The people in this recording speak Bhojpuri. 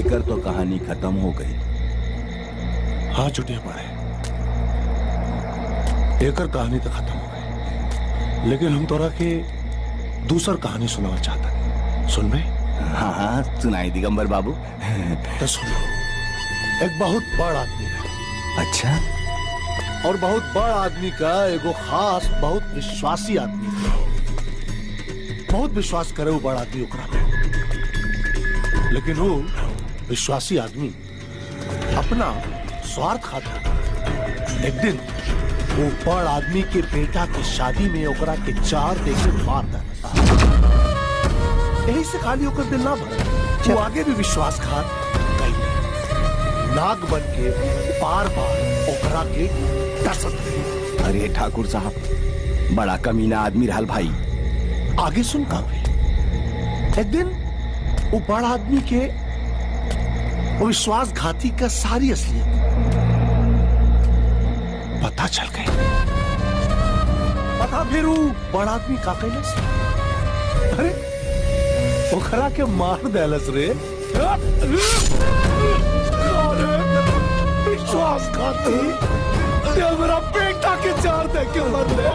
एकर तो कहानी खत्म हो गई। हाँ चुटिया पड़े, एकर कहानी तो खत्म हो गई, लेकिन हम तोरा के दूसर कहानी सुनाना चाहता है। सुन बे? हाँ हाँ सुनाई दिगंबर बाबू। तो सुनो, एक बहुत बड़ आदमी है। अच्छा? और बहुत बड़ आदमी का एगो खास बहुत विश्वासी आदमी है। बहुत विश्वास करे वो बड़ आदमी ओकरा पे, लेकिन वो विश्वासी आदमी अपना स्वार्थ खातिर एक दिन वो बड़ आदमी के बेटा की शादी में ओकरा के चार देके मार देना। यही से खाली होकर दिल ना भरा, वो आगे भी विश्वासघात कई नाग बन के बार बार ओकरा के डसत रहे। अरे ठाकुर साहब, बड़ा कमीना आदमी रहल भाई। आगे सुन का भी, एक दिन वो बड़ा आदमी के वो विश्वासघाती का सारी असलियत पता चल गई। पता फिर वो बड़ा आदमी का कैलस, अरे ओकरा के मार देलस रे। विश्वासघाती, मेरा बेटा के चार दे के मर ले।